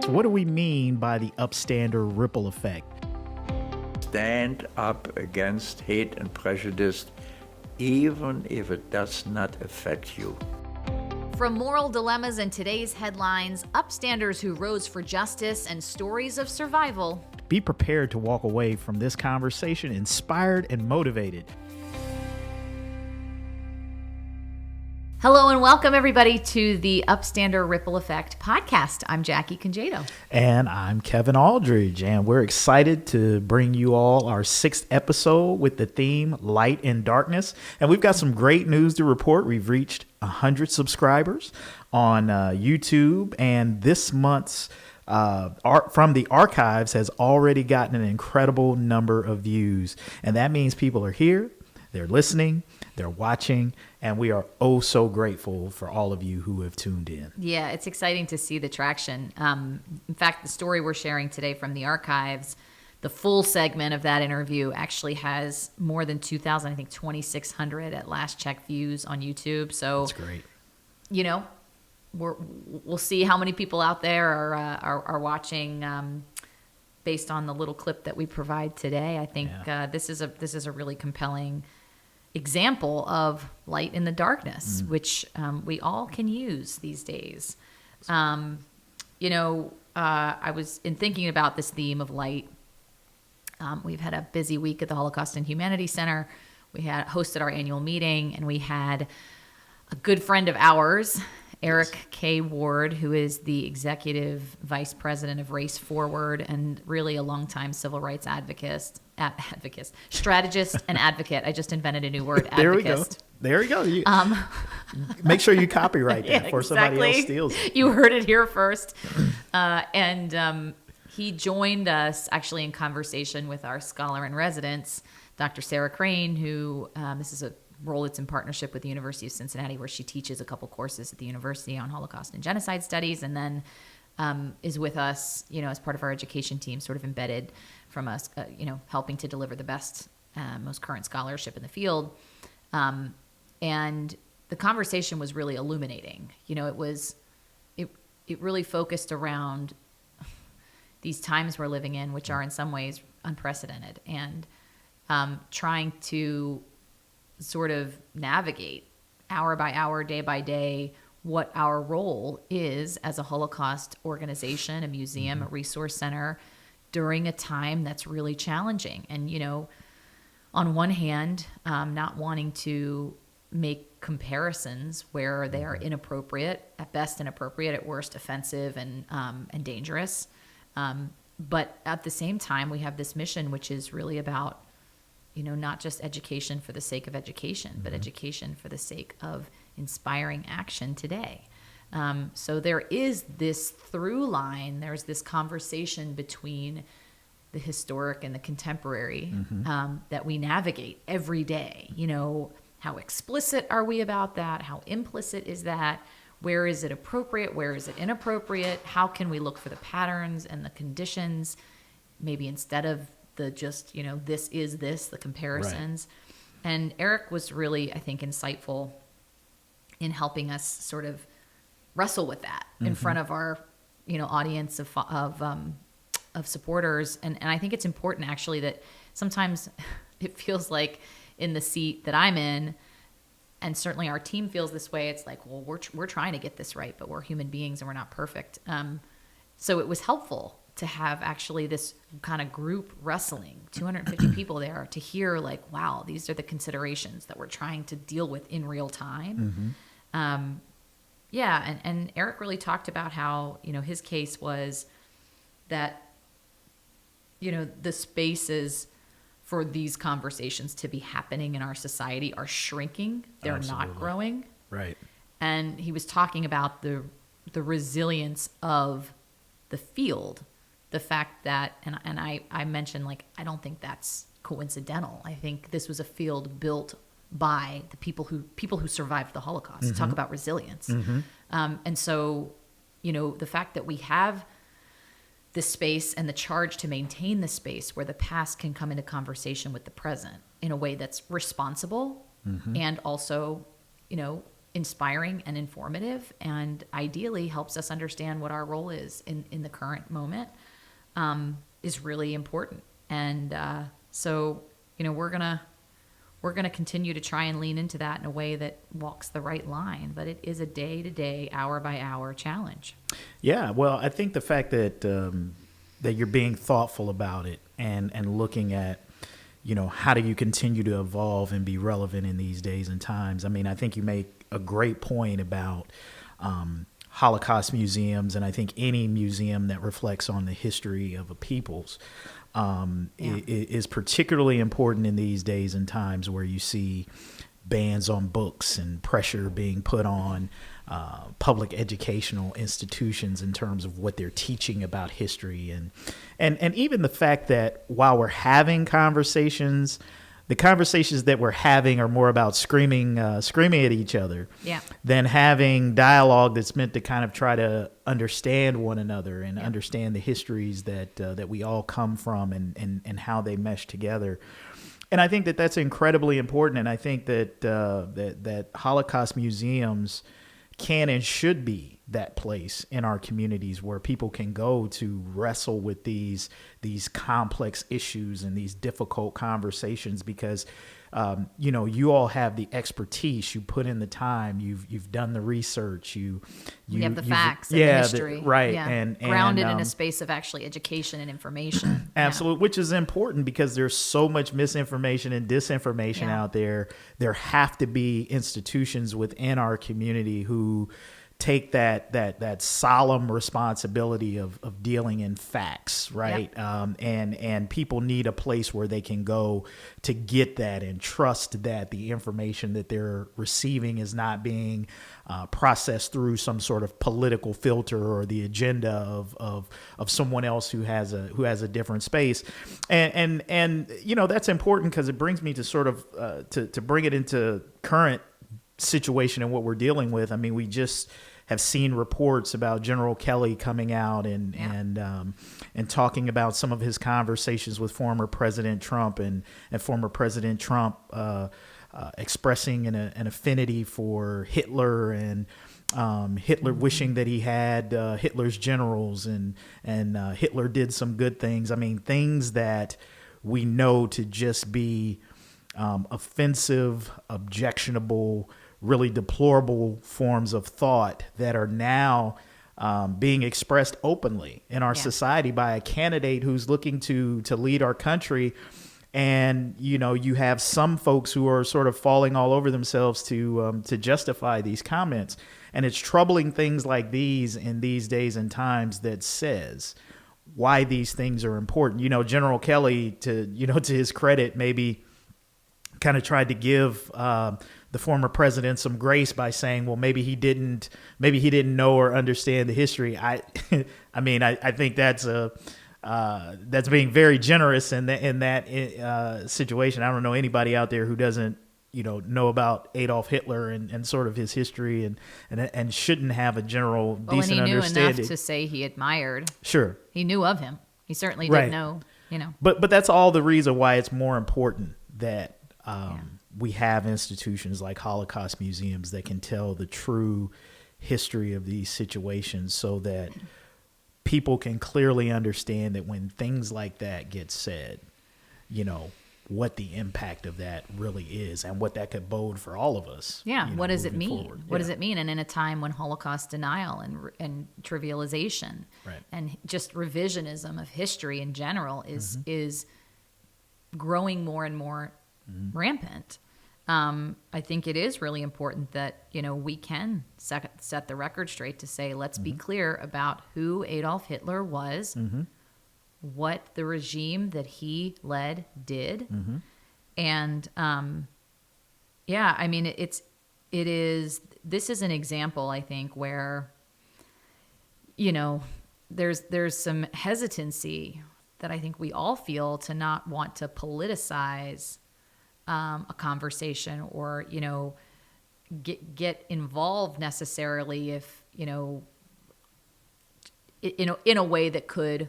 So what do we mean by the upstander ripple effect? Stand up against hate and prejudice, even if it does not affect you. From moral dilemmas in today's headlines, upstanders who rose for justice, and stories of survival. Be prepared to walk away from this conversation inspired and motivated. Hello and welcome everybody to the Upstander Ripple Effect podcast. I'm Jackie Congedo. And I'm Kevin Aldridge, and we're excited to bring you all our 6th episode with the theme Light and Darkness. And we've got some great news to report. We've reached 100 subscribers on YouTube, and this month's Art from the Archives has already gotten an incredible number of views. And that means people are here, they're listening, they're watching, and we are oh so grateful for all of you who have tuned in. Yeah, it's exciting to see the traction. In fact, the story we're sharing today from the archives, the full segment of that interview actually has more than 2,000, I think 2,600 at last check views on YouTube. So that's great. You know, we'll see how many people out there are watching based on the little clip that we provide today. I think this is a really compelling example of light in the darkness, which we all can use these days. I was thinking about this theme of light. We've had a busy week at the Holocaust and Humanities Center. We had hosted our annual meeting, and we had a good friend of ours, Eric K. Ward, who is the executive vice president of Race Forward and really a longtime civil rights strategist and advocate. I just invented a new word, advocate. There we go. Make sure you copyright that before somebody else steals it. You heard it here first. He joined us actually in conversation with our scholar in residence, Dr. Sarah Crane, who this is a role that's in partnership with the University of Cincinnati, where she teaches a couple courses at the university on Holocaust and genocide studies, and then is with us, as part of our education team, sort of embedded from us, helping to deliver the best, most current scholarship in the field. And the conversation was really illuminating. It really focused around these times we're living in, which are in some ways unprecedented, and trying to sort of navigate hour by hour, day by day, what our role is as a Holocaust organization, a museum, a resource center during a time that's really challenging. And, on one hand, not wanting to make comparisons where they are inappropriate, at best inappropriate, at worst offensive and dangerous. But at the same time, we have this mission, which is really about not just education for the sake of education, but education for the sake of inspiring action today. So there is this through line, there's this conversation between the historic and the contemporary that we navigate every day. How explicit are we about that? How implicit is that? Where is it appropriate? Where is it inappropriate? How can we look for the patterns and the conditions, maybe instead of the just, this is this, the comparisons. Right. And Eric was really, I think, insightful in helping us sort of wrestle with that in front of our, audience of supporters. And I think it's important actually that sometimes it feels like in the seat that I'm in, and certainly our team feels this way, it's like, well, we're trying to get this right, but we're human beings and we're not perfect. So it was helpful to have actually this kind of group wrestling, 250 people there, to hear like, wow, these are the considerations that we're trying to deal with in real time. And Eric really talked about how, his case was that, the spaces for these conversations to be happening in our society are shrinking. They're Absolutely. Not growing. Right. And he was talking about the resilience of the field. The fact that, and I mentioned, like, I don't think that's coincidental. I think this was a field built by the people who survived the Holocaust. Talk about resilience. And so, the fact that we have this space and the charge to maintain the space where the past can come into conversation with the present in a way that's responsible and also, inspiring and informative, and ideally helps us understand what our role is in the current moment, is really important. And so, we're gonna continue to try and lean into that in a way that walks the right line. But it is a day-to-day, hour-by-hour challenge. Yeah, well, I think the fact that that you're being thoughtful about it and looking at, how do you continue to evolve and be relevant in these days and times. I mean, I think you make a great point about Holocaust museums, and I think any museum that reflects on the history of a people's is particularly important in these days and times where you see bans on books and pressure being put on public educational institutions in terms of what they're teaching about history, and even the fact that while we're having conversations, the conversations that we're having are more about screaming at each other than having dialogue that's meant to kind of try to understand one another and understand the histories that we all come from and how they mesh together. And I think that that's incredibly important. And I think that that Holocaust museums can and should be that place in our communities where people can go to wrestle with these complex issues and these difficult conversations, because you all have the expertise, you put in the time, you've done the research, you have the facts and the history, right? Yeah. And grounded in a space of actually education and information. Absolutely, which is important because there's so much misinformation and disinformation out there. There have to be institutions within our community who take that solemn responsibility of dealing in facts, right? And people need a place where they can go to get that and trust that the information that they're receiving is not being processed through some sort of political filter or the agenda of someone else who has a different space. And that's important because it brings me to sort of to bring it into current situation and what we're dealing with. I mean, we just have seen reports about General Kelly coming out and talking about some of his conversations with former President Trump and former President Trump expressing an affinity for Hitler and Hitler wishing that he had Hitler's generals and Hitler did some good things. I mean, things that we know to just be offensive, objectionable, really deplorable forms of thought that are now being expressed openly in our society by a candidate who's looking to lead our country. And, you have some folks who are sort of falling all over themselves to justify these comments. And it's troubling things like these in these days and times that says why these things are important. General Kelly, to his credit, maybe kind of tried to give the former president some grace by saying, well, maybe he didn't know or understand the history. I mean, I think that's being very generous in that situation. I don't know anybody out there who doesn't know about Adolf Hitler and sort of his history and shouldn't have a general decent understanding. And he knew enough to say he admired. Sure, he knew of him. He certainly did know. But that's all the reason why it's more important that we have institutions like Holocaust museums that can tell the true history of these situations so that people can clearly understand that when things like that get said, what the impact of that really is and what that could bode for all of us. Yeah. What does it mean? Forward. What does it mean? And in a time when Holocaust denial and trivialization and just revisionism of history in general is growing more and more rampant. I think it is really important that, we can set the record straight to say, let's be clear about who Adolf Hitler was, what the regime that he led did. And, I mean, this is an example, I think, where, there's some hesitancy that I think we all feel to not want to politicize a conversation or, get involved necessarily if, in a way that could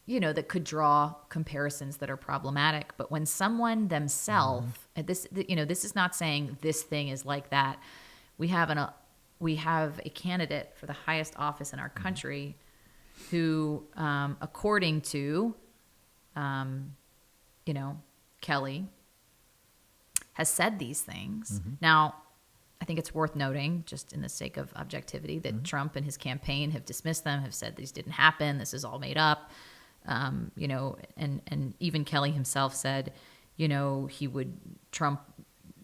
that could draw comparisons that are problematic. But when someone themselves, and this is not saying this thing is like that. We have a candidate for the highest office in our country who, according to, Kelly, has said these things. Now, I think it's worth noting, just in the sake of objectivity, that Trump and his campaign have dismissed them, have said these didn't happen, this is all made up. And even Kelly himself said, Trump,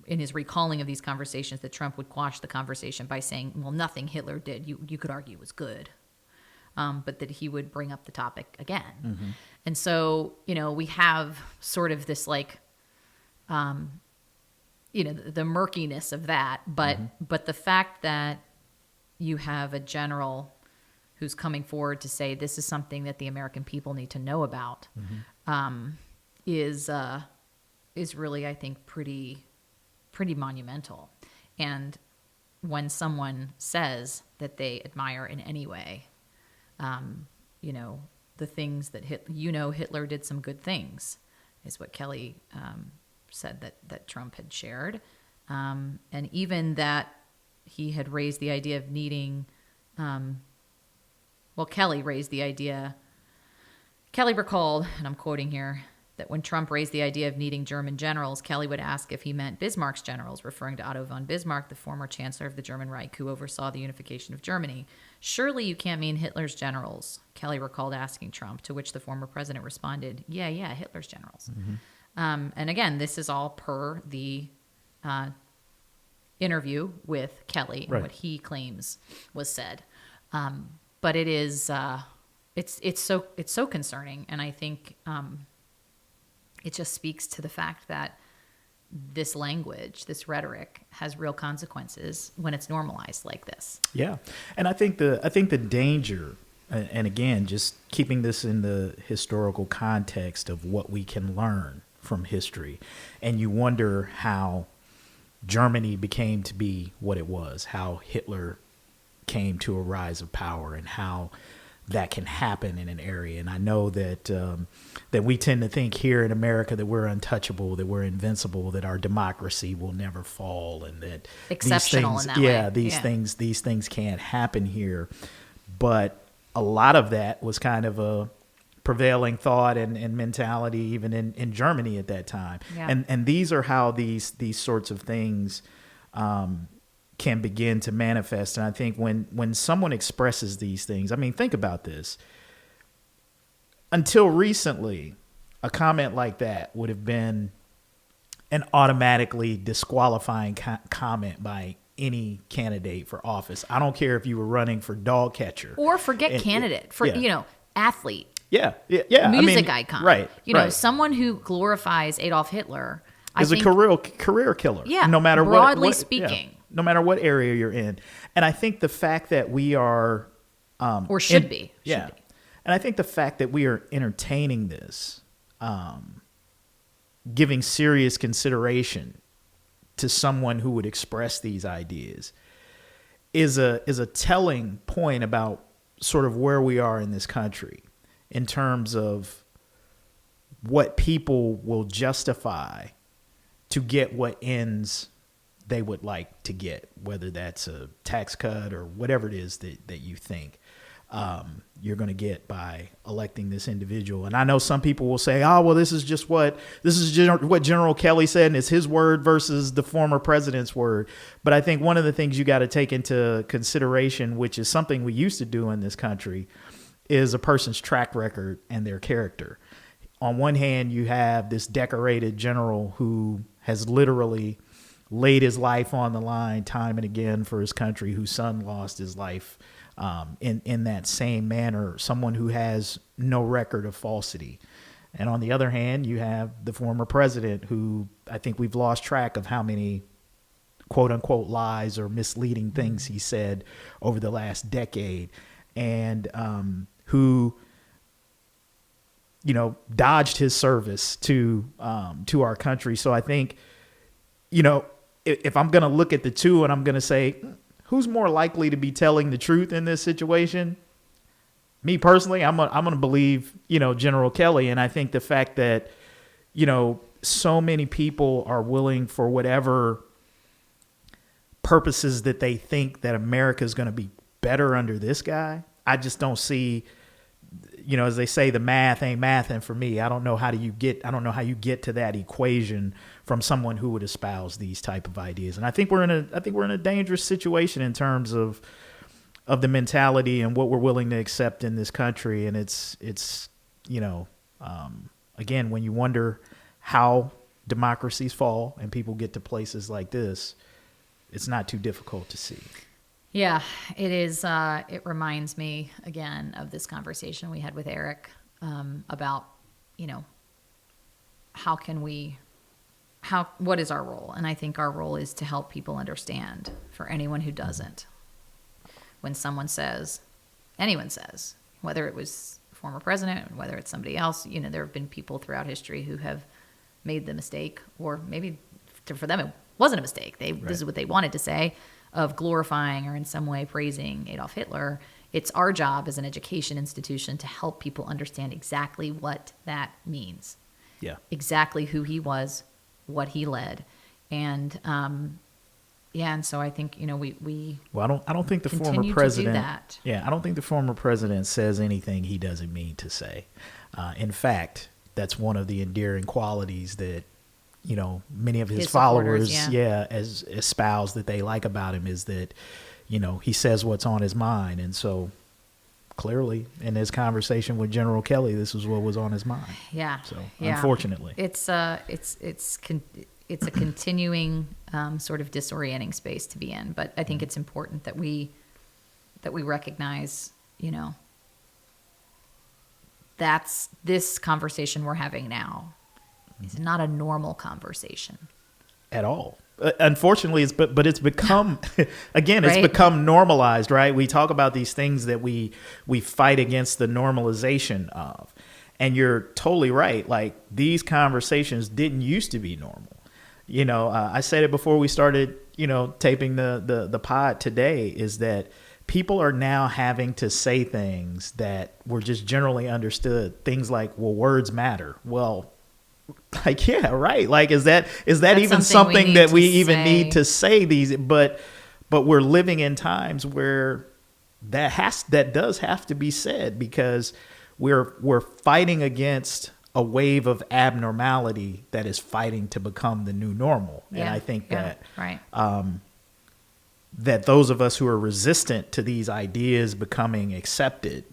in his recalling of these conversations, that Trump would quash the conversation by saying, well, nothing Hitler did, you could argue was good. But that he would bring up the topic again. And so, we have sort of this the murkiness of that, but the fact that you have a general who's coming forward to say this is something that the American people need to know about, is really, I think, pretty monumental. And when someone says that they admire in any way, the things that Hitler did some good things, is what Kelly said that Trump had shared, and even that he had raised the idea of needing. Kelly raised the idea. Kelly recalled, and I'm quoting here, that when Trump raised the idea of needing German generals, Kelly would ask if he meant Bismarck's generals, referring to Otto von Bismarck, the former chancellor of the German Reich, who oversaw the unification of Germany. Surely you can't mean Hitler's generals, Kelly recalled asking Trump, to which the former president responded, yeah, Hitler's generals. And again, this is all per the interview with Kelly and what he claims was said. But it is, it's so concerning. And I think it just speaks to the fact that this language, this rhetoric, has real consequences when it's normalized like this. Yeah. And I think the danger, and again, just keeping this in the historical context of what we can learn from history, and you wonder how Germany became to be what it was, how Hitler came to a rise of power, and how that can happen in an area. And I know that that we tend to think here in America that we're untouchable, that we're invincible, that our democracy will never fall, and that exceptional these things, in that way. these things can't happen here. But a lot of that was kind of a prevailing thought and mentality even in Germany at that time. Yeah. And these are how these sorts of things can begin to manifest. And I think when someone expresses these things, I mean, think about this. Until recently, a comment like that would have been an automatically disqualifying comment by any candidate for office. I don't care if you were running for dog catcher. Or forget candidate, athlete. Yeah. Music icon. Right. Someone who glorifies Adolf Hitler is a career killer. Yeah. No matter broadly speaking. Yeah, no matter what area you're in. And I think the fact that we are should be. And I think the fact that we are entertaining this, giving serious consideration to someone who would express these ideas is a telling point about sort of where we are in this country in terms of what people will justify to get what ends they would like to get, whether that's a tax cut or whatever it is that you think you're going to get by electing this individual. And I know some people will say, oh, well, this is what General Kelly said, and it's his word versus the former president's word. But I think one of the things you got to take into consideration, which is something we used to do in this country, is a person's track record and their character. On one hand, you have this decorated general who has literally laid his life on the line time and again for his country, whose son lost his life in that same manner, someone who has no record of falsity. And on the other hand, you have the former president who I think we've lost track of how many quote unquote lies or misleading things he said over the last decade, and who dodged his service to our country. So I think, if I'm going to look at the two and I'm going to say, who's more likely to be telling the truth in this situation? me personally, I'm going to believe, General Kelly. And I think the fact that, so many people are willing for whatever purposes that they think that America is going to be better under this guy. I just don't see, as they say, the math ain't math. And for me, I don't know how you get to that equation from someone who would espouse these type of ideas. And I think we're in a dangerous situation in terms of the mentality and what we're willing to accept in this country. And it's again, when you wonder how democracies fall and people get to places like this, it's not too difficult to see. Yeah, it is. It reminds me again of this conversation we had with Eric about, what is our role? And I think our role is to help people understand, for anyone who doesn't. When anyone says, whether it was a former president, whether it's somebody else, there have been people throughout history who have made the mistake, or maybe for them it wasn't a mistake. This is what they wanted to say, of glorifying or in some way praising Adolf Hitler. It's our job as an education institution to help people understand exactly what that means. Yeah. Exactly who he was, what he led. And and so I think we well, I don't think the former president. Yeah, I don't think the former president says anything he doesn't mean to say. In fact, that's one of the endearing qualities that many of his followers, as espouse that they like about him, is that he says what's on his mind. And so clearly in his conversation with General Kelly, this was what was on his mind. Yeah. So unfortunately, it's a continuing sort of disorienting space to be in. But I think it's important that we recognize, that's this conversation we're having now is not a normal conversation at all. Unfortunately, it's become again, it's right? become normalized, right? We talk about these things that we fight against the normalization of, and you're totally right. Like, these conversations didn't used to be normal. I said it before we started, taping the pod today, is that people are now having to say things that were just generally understood. Things like, well, words matter. Well, like, yeah, right. Like, is that even something that we even need to say these? But we're living in times where that does have to be said, because we're fighting against a wave of abnormality that is fighting to become the new normal. Yeah, and I think that right. That those of us who are resistant to these ideas becoming accepted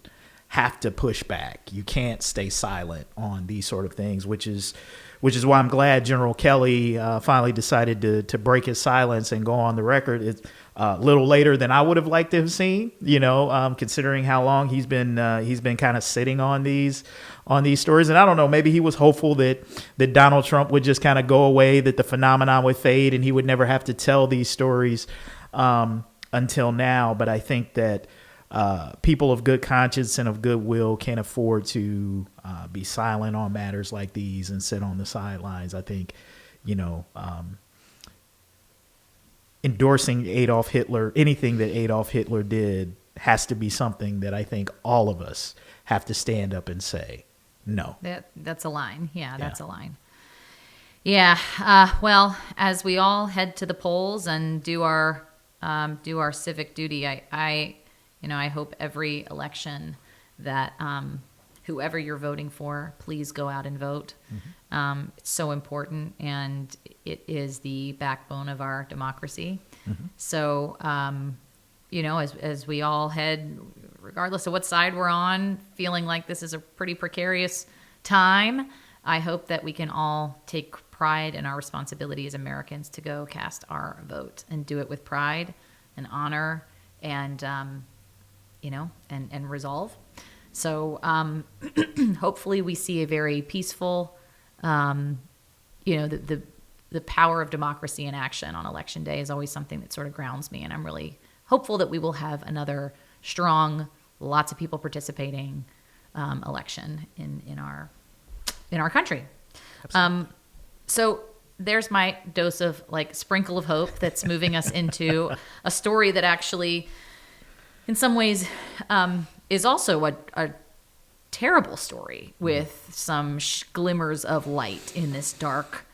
have to push back. You can't stay silent on these sort of things, which is why I'm glad General Kelly finally decided to break his silence and go on the record. It's a little later than I would have liked to have seen, considering how long he's been kind of sitting on these stories. And I don't know, maybe he was hopeful that Donald Trump would just kind of go away, that the phenomenon would fade and he would never have to tell these stories until now. But I think that people of good conscience and of goodwill can't afford to be silent on matters like these and sit on the sidelines. I think, endorsing Adolf Hitler, anything that Adolf Hitler did, has to be something that I think all of us have to stand up and say, no. That's a line. Yeah, that's a line. Yeah. Well, as we all head to the polls and do our civic duty, I hope every election that whoever you're voting for, please go out and vote. Mm-hmm. It's so important, and it is the backbone of our democracy. Mm-hmm. So, as we all head, regardless of what side we're on, feeling like this is a pretty precarious time, I hope that we can all take pride in our responsibility as Americans to go cast our vote and do it with pride and honor and resolve. So hopefully we see a very peaceful, the power of democracy in action on Election Day is always something that sort of grounds me. And I'm really hopeful that we will have another strong, lots of people participating election in our country. So there's my dose of sprinkle of hope that's moving us into a story that actually, in some ways, is also a terrible story with some glimmers of light in this dark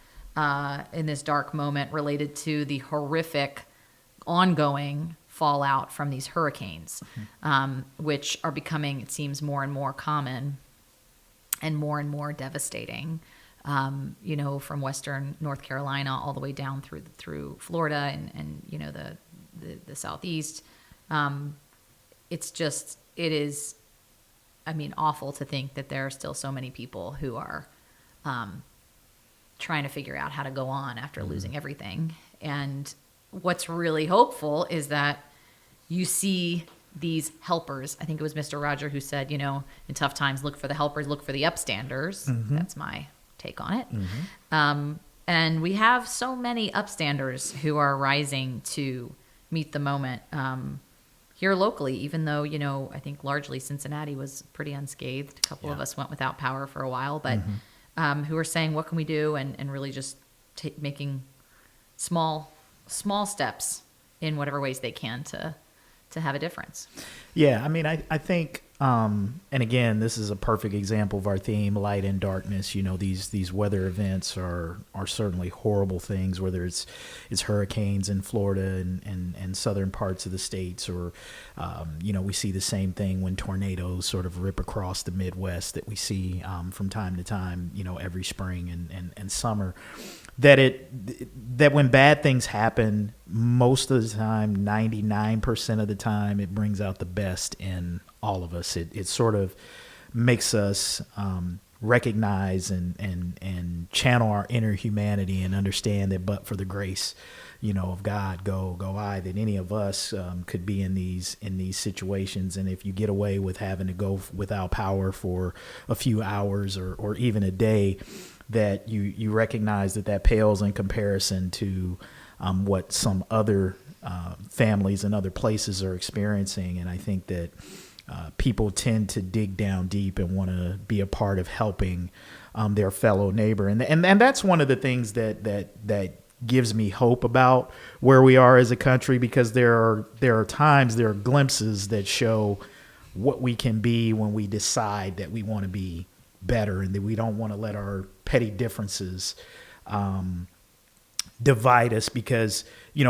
moment related to the horrific ongoing fallout from these hurricanes, which are becoming, it seems, more and more common and more devastating. From western North Carolina all the way down through Florida and the southeast. It is, awful to think that there are still so many people who are trying to figure out how to go on after losing everything. And what's really hopeful is that you see these helpers. I think it was Mr. Roger who said, in tough times, look for the helpers, look for the upstanders. That's my take on it. And we have so many upstanders who are rising to meet the moment here locally, even though, I think largely Cincinnati was pretty unscathed. A couple of us went without power for a while, but who are saying, what can we do? And really just making small steps in whatever ways they can to have a difference. Yeah, I think, and again, this is a perfect example of our theme, light and darkness. These weather events are certainly horrible things, whether it's hurricanes in Florida and southern parts of the states, or we see the same thing when tornadoes sort of rip across the Midwest that we see from time to time, every spring and summer. That when bad things happen, most of the time, 99% of the time, it brings out the best in all of us. It sort of makes us recognize and channel our inner humanity and understand that, but for the grace, of God, go I, that any of us could be in these situations. And if you get away with having to go without power for a few hours or even a day, that you recognize that pales in comparison to what some other families and other places are experiencing. And I think that people tend to dig down deep and want to be a part of helping their fellow neighbor. And that's one of the things that gives me hope about where we are as a country, because there are times, there are glimpses that show what we can be when we decide that we want to be better and that we don't want to let our petty differences divide us, because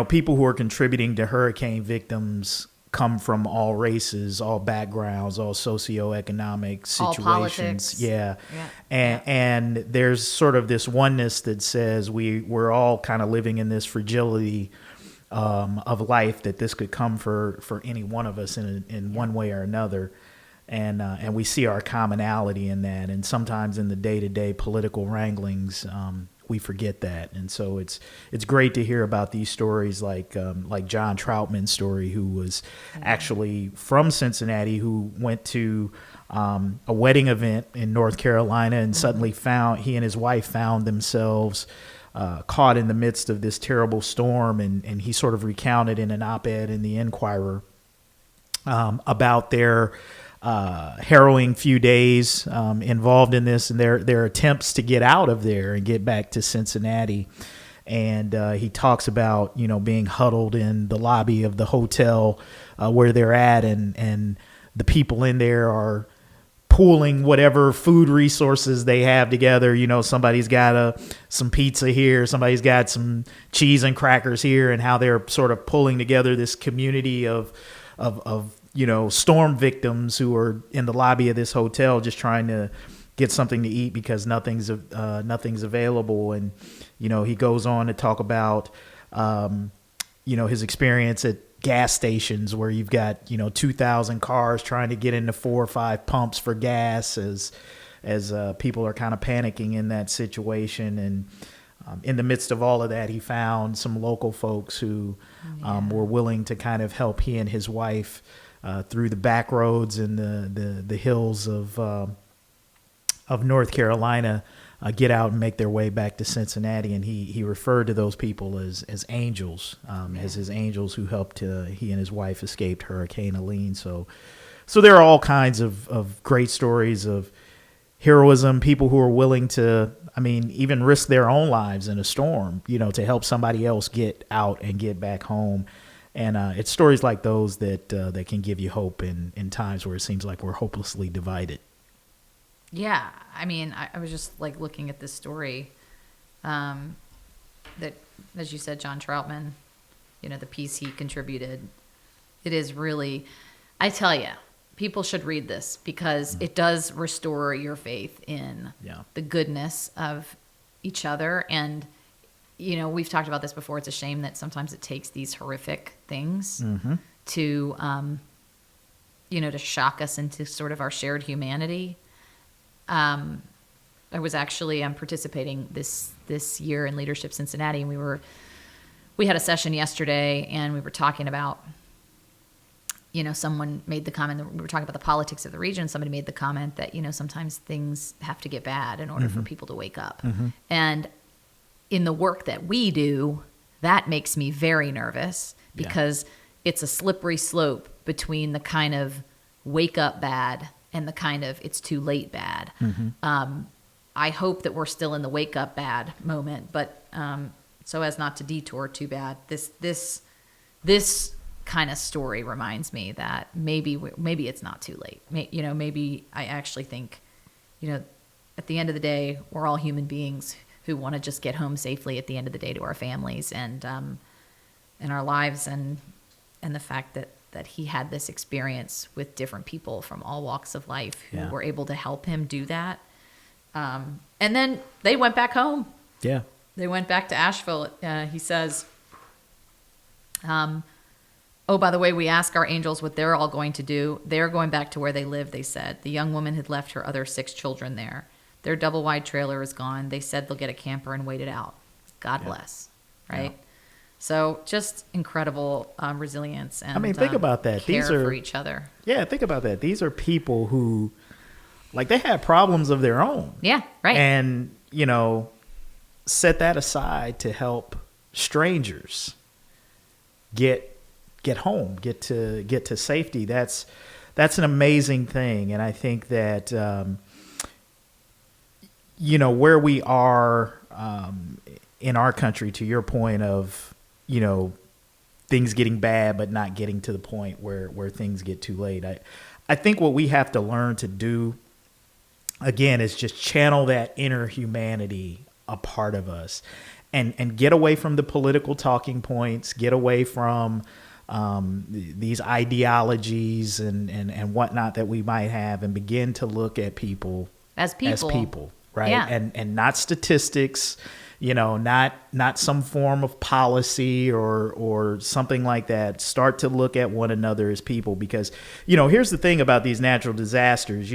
people who are contributing to hurricane victims come from all races, all backgrounds, all socioeconomic situations. All politics. And there's sort of this oneness that says we're all kind of living in this fragility of life, that this could come for any one of us in one way or another. And we see our commonality in that. And sometimes in the day-to-day political wranglings, we forget that. And so it's great to hear about these stories like John Troutman's story, who was actually from Cincinnati, who went to a wedding event in North Carolina and suddenly he and his wife found themselves caught in the midst of this terrible storm. And he sort of recounted in an op-ed in the Enquirer about their harrowing few days involved in this, and their attempts to get out of there and get back to Cincinnati. And he talks about being huddled in the lobby of the hotel where they're at, and the people in there are pooling whatever food resources they have together. Somebody's got some pizza here, somebody's got some cheese and crackers here, and how they're sort of pulling together this community of storm victims who are in the lobby of this hotel just trying to get something to eat because nothing's available. And he goes on to talk about his experience at gas stations where you've got 2,000 cars trying to get into 4 or 5 pumps for gas as people are kind of panicking in that situation. And in the midst of all of that, he found some local folks who were willing to kind of help he and his wife through the back roads and the hills of North Carolina, get out and make their way back to Cincinnati. And he referred to those people as angels, as his angels who helped he and his wife escaped Hurricane Helene. So there are all kinds of great stories of heroism, people who are willing to, even risk their own lives in a storm, to help somebody else get out and get back home. And it's stories like those that can give you hope in times where it seems like we're hopelessly divided. Yeah, I mean, I was just like looking at this story that, as you said, John Troutman, the piece he contributed. It is really, I tell you, people should read this because it does restore your faith in the goodness of each other. And, we've talked about this before. It's a shame that sometimes it takes these horrific things to, to shock us into sort of our shared humanity. I'm participating this year in Leadership Cincinnati, and we had a session yesterday, and we were talking about, someone made the comment that we were talking about the politics of the region. Somebody made the comment that, sometimes things have to get bad in order for people to wake up. And in the work that we do, that makes me very nervous because it's a slippery slope between the kind of wake up bad and the kind of it's too late bad. I hope that we're still in the wake up bad moment, but so as not to detour too bad, this kind of story reminds me that maybe it's not too late. Maybe I actually think, at the end of the day, we're all human beings who want to just get home safely at the end of the day to our families and our lives, and the fact that he had this experience with different people from all walks of life who were able to help him do that. And then they went back home. Yeah. They went back to Asheville. He says, oh, by the way, we ask our angels what they're all going to do. They're going back to where they live, they said. The young woman had left her other 6 children there. Their double-wide trailer is gone. They said they'll get a camper and wait it out. God bless, right? Yeah. So just incredible resilience and think about that. Care for each other. Yeah, think about that. These are people who, they had problems of their own. Yeah, right. And, set that aside to help strangers get home, get to safety. That's an amazing thing. And I think that, where we are in our country, to your point of, things getting bad, but not getting to the point where things get too late. I think what we have to learn to do, again, is just channel that inner humanity a part of us and get away from the political talking points, get away from these ideologies and whatnot that we might have, and begin to look at people as people, right? Yeah. And not statistics, not some form of policy or something like that. Start to look at one another as people, because, here's the thing about these natural disasters,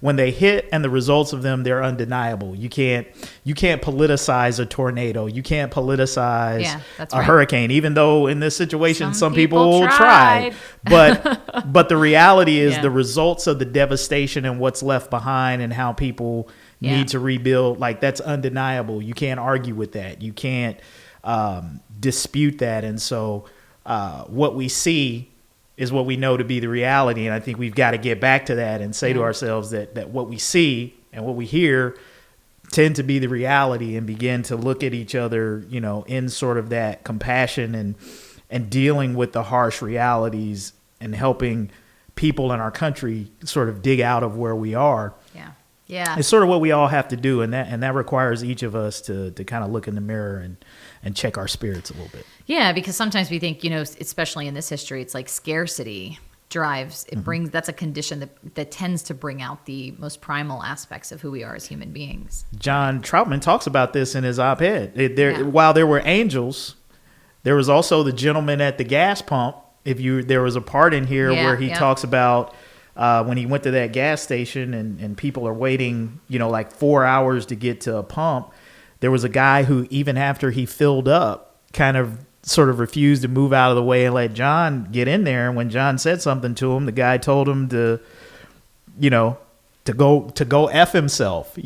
when they hit and the results of them, they're undeniable. You can't politicize a tornado. You can't politicize a hurricane, even though in this situation, some people tried. But the reality is the results of the devastation and what's left behind and how people need to rebuild, that's undeniable. You can't argue with that. You can't dispute that. And so what we see is what we know to be the reality. And I think we've got to get back to that and say to ourselves that what we see and what we hear tend to be the reality, and begin to look at each other, in sort of that compassion and dealing with the harsh realities and helping people in our country sort of dig out of where we are. Yeah. It's sort of what we all have to do, and that requires each of us to kind of look in the mirror and check our spirits a little bit. Yeah, because sometimes we think, especially in this history, it's like scarcity drives, brings, that's a condition that tends to bring out the most primal aspects of who we are as human beings. John Troutman talks about this in his op-ed. While there were angels, there was also the gentleman at the gas pump. There was a part in here where he talks about when he went to that gas station and people are waiting, 4 hours to get to a pump. There was a guy who, even after he filled up, kind of sort of refused to move out of the way and let John get in there. And when John said something to him, the guy told him to go F himself,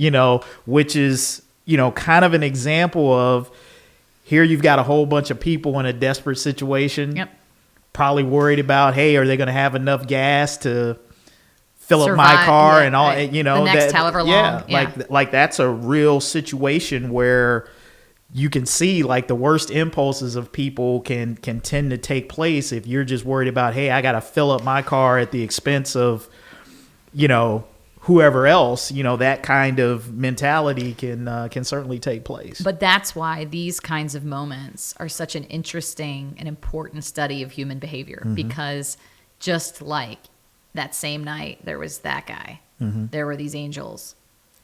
which is, kind of an example of, here you've got a whole bunch of people in a desperate situation. Yep. Probably worried about, hey, are they going to have enough gas to fill up my car and all, right. The next however long. Like that's a real situation where you can see like the worst impulses of people can tend to take place if you're just worried about, hey, I got to fill up my car at the expense of, whoever else. That kind of mentality can certainly take place. But that's why these kinds of moments are such an interesting and important study of human behavior, because just like that same night, there was that guy, there were these angels.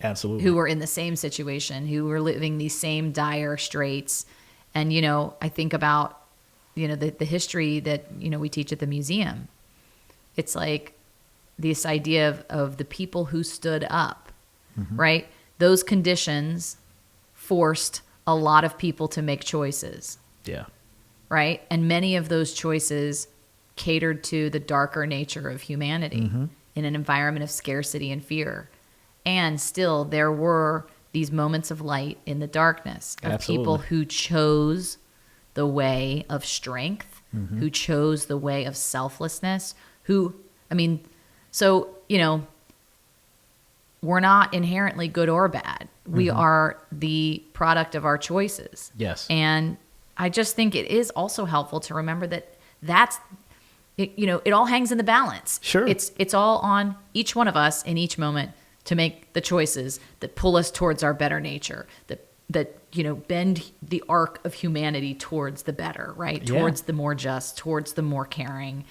Absolutely. Who were in the same situation, who were living these same dire straits. And, I think about, the history that, we teach at the museum. It's like this idea of the people who stood up, right? Those conditions forced a lot of people to make choices. Yeah. Right? And many of those choices catered to the darker nature of humanity in an environment of scarcity and fear. And still, there were these moments of light in the darkness of Absolutely. people who chose the way of strength, who chose the way of selflessness, we're not inherently good or bad. We are the product of our choices. Yes. And I just think it is also helpful to remember that it all hangs in the balance. Sure. It's all on each one of us in each moment to make the choices that pull us towards our better nature, that bend the arc of humanity towards the better, right? Yeah. Towards the more just, towards the more caring.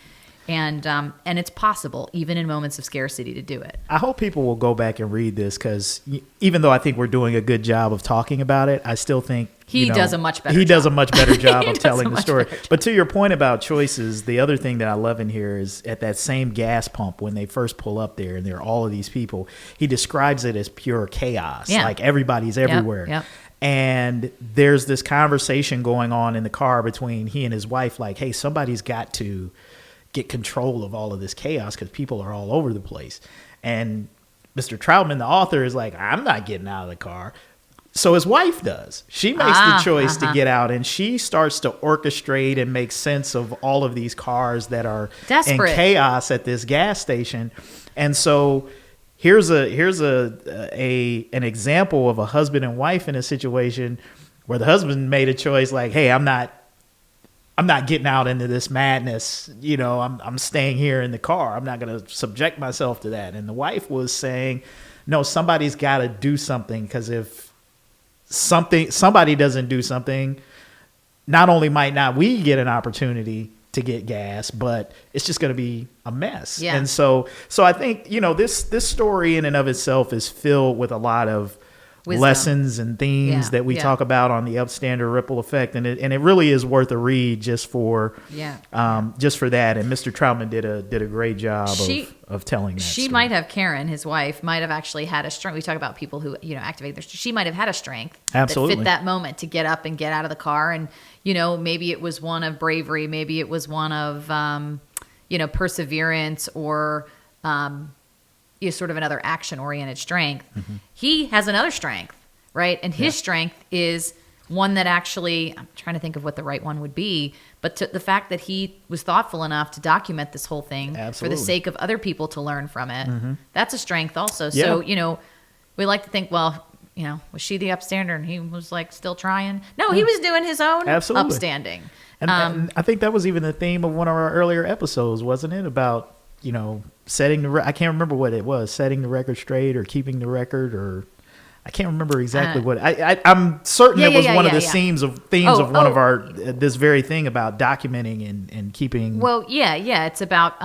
And it's possible, even in moments of scarcity, to do it. I hope people will go back and read this, because even though I think we're doing a good job of talking about it, I still think He does a much better He job. does a much better job He of does telling a the much story. better job. But to your point about choices, the other thing that I love in here is at that same gas pump when they first pull up there and there are all of these people, he describes it as pure chaos. Yeah. Like everybody's everywhere. Yep. And there's this conversation going on in the car between he and his wife, like, hey, somebody's got to get control of all of this chaos because people are all over the place. And Mr. Troutman, the author, is like, I'm not getting out of the car. So his wife does. She makes the choice to get out, and she starts to orchestrate and make sense of all of these cars that are Desperate. in chaos at this gas station. And so here's an example of a husband and wife in a situation where the husband made a choice like, hey, I'm not getting out into this madness. I'm staying here in the car. I'm not going to subject myself to that. And the wife was saying, no, somebody's got to do something, because if somebody doesn't do something, not only might not we get an opportunity to get gas, but it's just going to be a mess. Yeah. And so I think, this story in and of itself is filled with a lot of Wisdom. lessons and themes that we talk about on the Upstander ripple effect, and it really is worth a read just for that. And Mr. Troutman did a great job of telling that. She story. might have, Karen, his wife, might have actually had a strength. We talk about people who activate their. She might have had a strength Absolutely. that fit that moment to get up and get out of the car, and maybe it was one of bravery, maybe it was one of perseverance, or sort of another action-oriented strength. He has another strength, right? And his strength is one that actually, I'm trying to think of what the right one would be, but the fact that he was thoughtful enough to document this whole thing for Absolutely. the sake of other people to learn from it, that's a strength also. Yeah. So, we like to think, well, was she the upstander and he was like still trying? No, he was doing his own Absolutely. upstanding. And I think that was even the theme of one of our earlier episodes, wasn't it? About, setting I can't remember what it was, setting the record straight or keeping the record, or I can't remember exactly what. I'm certain it was one of the themes of one of our this very thing about documenting and keeping. Well, it's about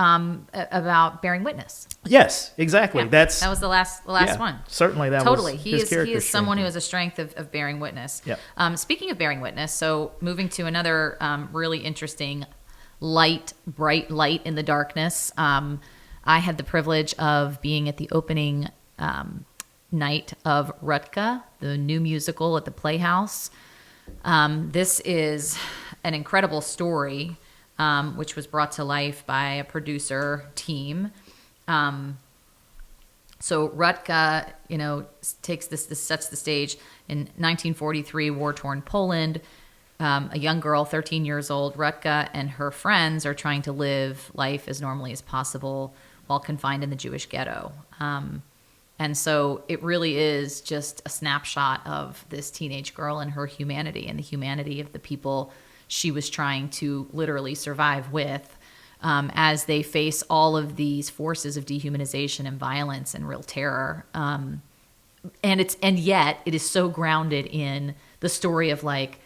bearing witness. Yes, exactly. Yeah, that was the last one. Certainly, that Totally. was He his character is someone strength. who has a strength of bearing witness. Yep. Speaking of bearing witness, so moving to another really interesting bright light in the darkness. I had the privilege of being at the opening night of Rutka, the new musical at the Playhouse. This is an incredible story, which was brought to life by a producer team. So Rutka, takes this sets the stage in 1943, war-torn Poland. A young girl, 13 years old, Rutka, and her friends are trying to live life as normally as possible while confined in the Jewish ghetto. And And so it really is just a snapshot of this teenage girl and her humanity and the humanity of the people she was trying to literally survive with, as they face all of these forces of dehumanization and violence and real terror. And yet it is so grounded in the story of like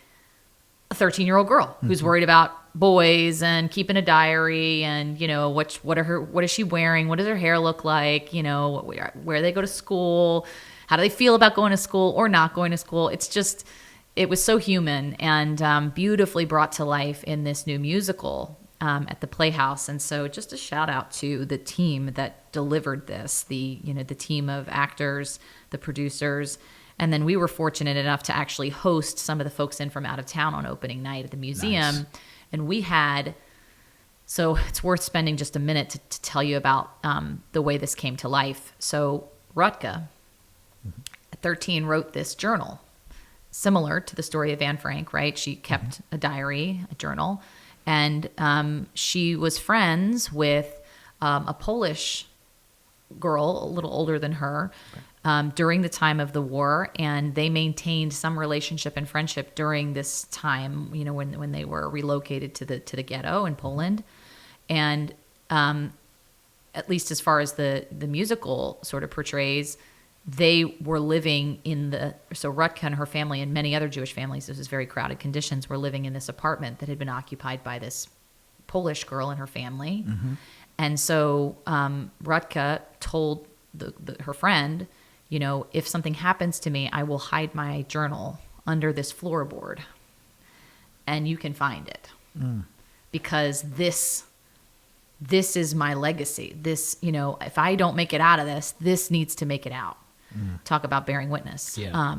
a 13-year-old girl who's worried about boys and keeping a diary and, you know, what is she wearing? What does her hair look like? You know, where they go to school? How do they feel about going to school or not going to school? It was so human and beautifully brought to life in this new musical at the Playhouse. And so just a shout out to the team that delivered this, the team of actors, the producers. And then we were fortunate enough to actually host some of the folks in from out of town on opening night at the museum. Nice. And we had, so it's worth spending just a minute to tell you about the way this came to life. So Rutke, at 13, wrote this journal, similar to the story of Anne Frank, right? She kept a diary, a journal, and she was friends with a Polish girl, a little older than her, during the time of the war, and they maintained some relationship and friendship during this time, you know, when they were relocated to the ghetto in Poland. And at least as far as the musical sort of portrays, they were living so Rutke and her family and many other Jewish families, this was very crowded conditions, were living in this apartment that had been occupied by this Polish girl and her family. And so Rutke told her friend, you know, if something happens to me, I will hide my journal under this floorboard and you can find it because this is my legacy. This, you know, if I don't make it out of this needs to make it out. Talk about bearing witness. Yeah.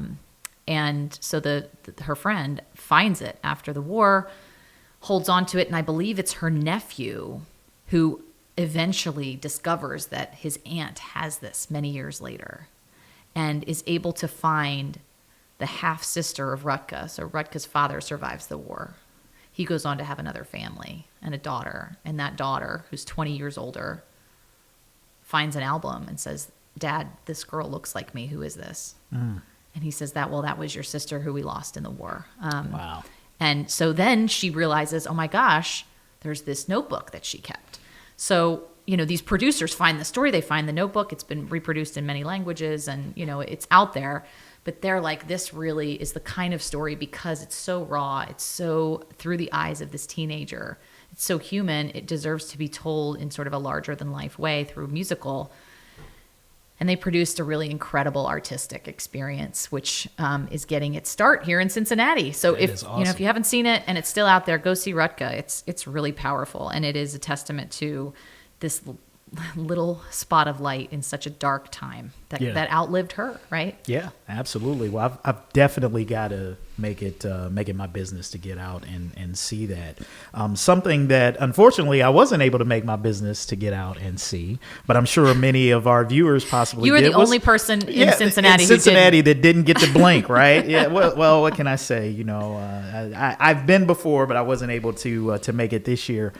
And so her friend finds it after the war, holds on to it. And I believe it's her nephew who eventually discovers that his aunt has this many years later and is able to find the half-sister of Rutke. So Rutke's father survives the war. He goes on to have another family and a daughter. And that daughter, who's 20 years older, finds an album and says, Dad, this girl looks like me. Who is this? And he says that was your sister who we lost in the war. Wow. And so then she realizes, oh my gosh, there's this notebook that she kept. So, you know, these producers find the story, they find the notebook, it's been reproduced in many languages and, you know, it's out there, but they're like, this really is the kind of story because it's so raw, it's so through the eyes of this teenager, it's so human, it deserves to be told in sort of a larger than life way through a musical. And they produced a really incredible artistic experience, which is getting its start here in Cincinnati. So if you haven't seen it and it's still out there, go see Rutke. It's really powerful, and it is a testament to this little spot of light in such a dark time that outlived her, right? Yeah, absolutely. Well, I've definitely got to make it my business to get out and see that. Something that unfortunately I wasn't able to make my business to get out and see, but I'm sure many of our viewers possibly you were the only person in Cincinnati that didn't get to blink, right? Yeah. Well, what can I say? You know, I've been before, but I wasn't able to make it this year.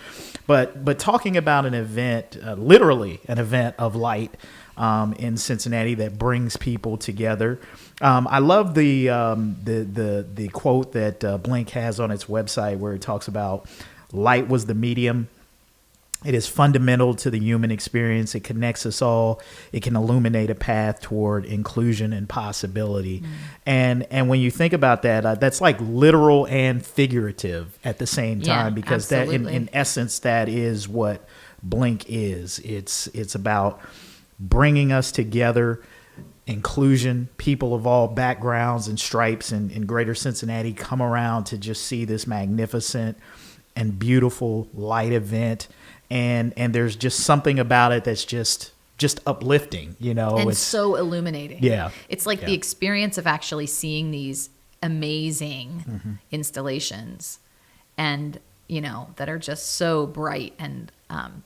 But talking about an event, literally an event of light in Cincinnati that brings people together. I love the quote that Blink has on its website where it talks about light was the medium. It is fundamental to the human experience. It connects us all. It can illuminate a path toward inclusion and possibility. And when you think about that, that's like literal and figurative at the same time, because absolutely. that in essence, that is what Blink is. It's about bringing us together, inclusion, people of all backgrounds and stripes in greater Cincinnati come around to just see this magnificent and beautiful light event. And there's just something about it that's just uplifting, you know. And it's so illuminating. Yeah. It's like the experience of actually seeing these amazing installations and, you know, that are just so bright and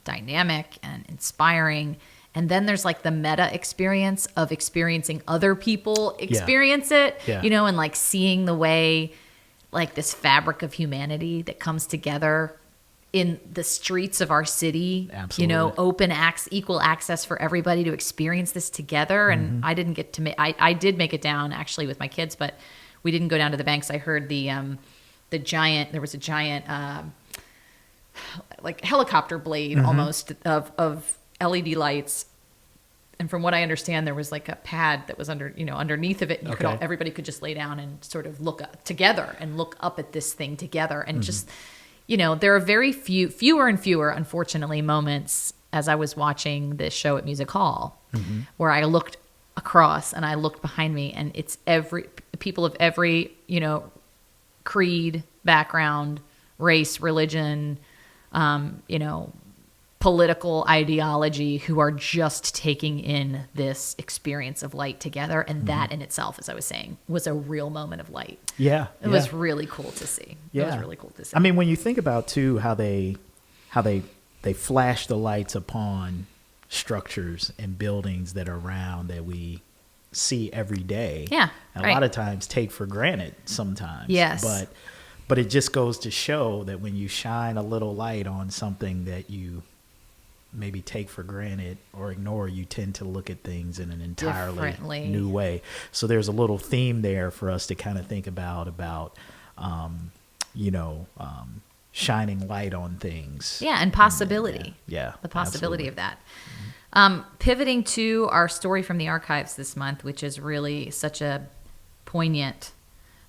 dynamic and inspiring. And then there's like the meta experience of experiencing other people experience it, you know, and like seeing the way like this fabric of humanity that comes together in the streets of our city, Absolutely. equal access for everybody to experience this together. And I didn't get to I did make it down actually with my kids, but we didn't go down to the banks. I heard there was a giant like helicopter blade almost of LED lights. And from what I understand, there was like a pad that was underneath of it. And everybody could just lay down and sort of look up at this thing together. And just, there are very fewer and fewer, unfortunately, moments as I was watching this show at Music Hall, where I looked across and I looked behind me, and it's people of every, creed, background, race, religion, political ideology, who are just taking in this experience of light together. And that in itself, as I was saying, was a real moment of light. Yeah. It was really cool to see. Yeah. It was really cool to see. I mean, when you think about too how they flash the lights upon structures and buildings that are around that we see every day. Yeah. And a lot of times take for granted sometimes. Yes. But it just goes to show that when you shine a little light on something that you maybe take for granted or ignore, you tend to look at things in an entirely differently new way. So there's a little theme there for us to kind of think about shining light on things. Yeah, and possibility. Yeah, the possibility absolutely. of that. Pivoting to our story from the archives this month, which is really such a poignant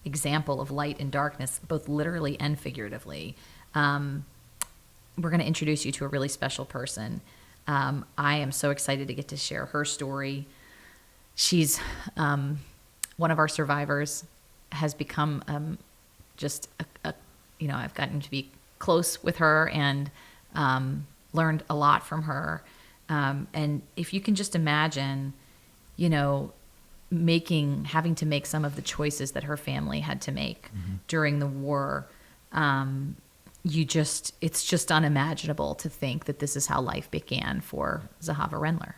example of light and darkness, both literally and figuratively. We're going to introduce you to a really special person. I am so excited to get to share her story. She's one of our survivors, has become just I've gotten to be close with her and learned a lot from her. And if you can just imagine, having to make some of the choices that her family had to make during the war, it's just unimaginable to think that this is how life began for Zahava Rendler.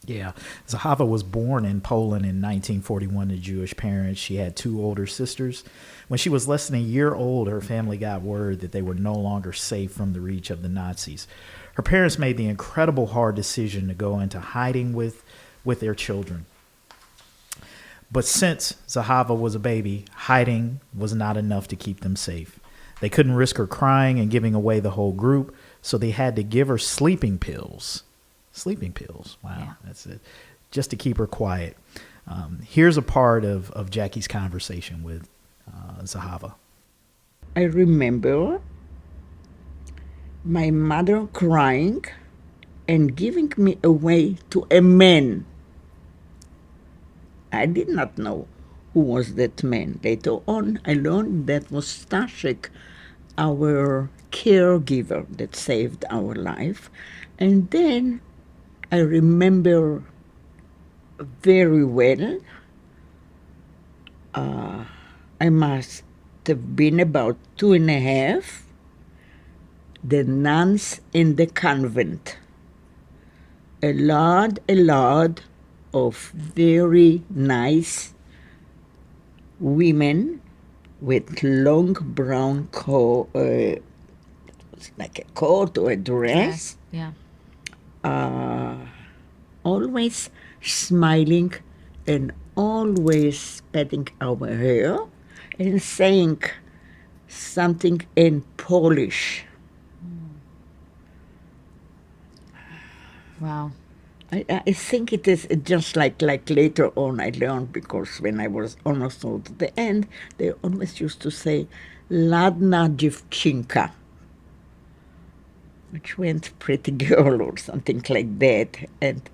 Yeah. Zahava was born in Poland in 1941 to Jewish parents. She had 2 older sisters. When she was less than a year old, her family got word that they were no longer safe from the reach of the Nazis. Her parents made the incredible hard decision to go into hiding with their children. But since Zahava was a baby, hiding was not enough to keep them safe. They couldn't risk her crying and giving away the whole group, so they had to give her sleeping pills. Sleeping pills. Wow, yeah. That's it. Just to keep her quiet. Here's a part of Jackie's conversation with Zahava. I remember my mother crying and giving me away to a man. I did not know who was that man. Later on, I learned that was Stashik, our caregiver that saved our life. And then I remember very well, I must have been about 2.5, the nuns in the convent. A lot of very nice women with long brown coat, like a coat or a dress. Yeah. Always smiling and always patting our hair and saying something in Polish. Wow. I think it is just like later on I learned, because when I was almost to the end, they always used to say Ladna dziewczynka, which meant pretty girl or something like that. And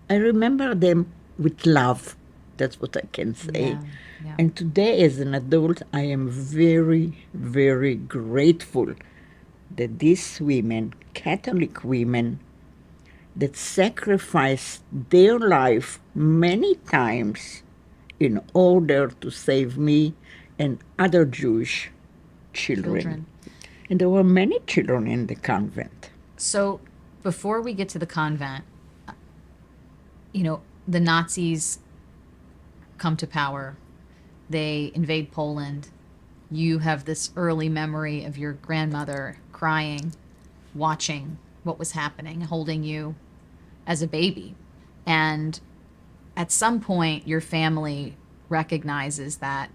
I remember them with love. That's what I can say. Yeah. And today, as an adult, I am very, very grateful that these women, Catholic women, that sacrificed their life many times in order to save me and other Jewish children. And there were many children in the convent. So before we get to the convent, the Nazis come to power. They invade Poland. you have this early memory of your grandmother crying, watching what was happening, holding you as a baby. And at some point, your family recognizes that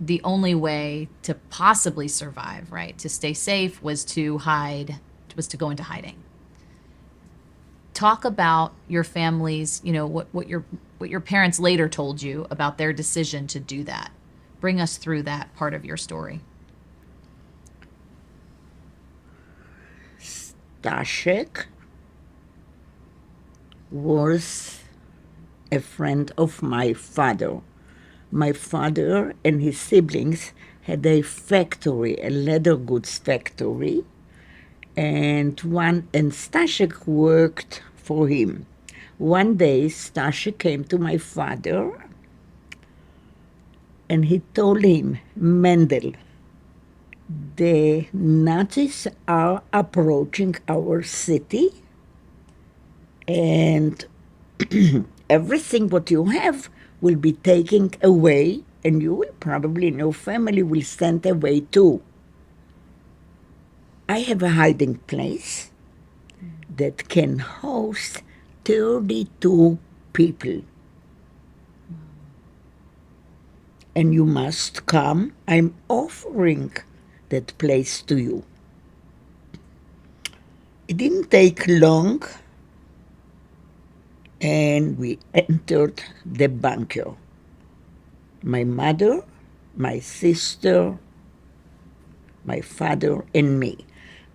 the only way to possibly survive, right, to stay safe, was to hide, was to go into hiding. Talk about your family's, what your parents later told you about their decision to do that. Bring us through that part of your story. Stashek was a friend of my father. My father and his siblings had a factory, a leather goods factory, and Stashek worked for him. One day, Stashek came to my father, and he told him, Mendel, the Nazis are approaching our city, and everything what you have will be taken away, and you will probably, and your family will sent away too. I have a hiding place that can host 32 people. And you must come. I'm offering that place to you. It didn't take long, and we entered the bunker. My mother, my sister, my father, and me.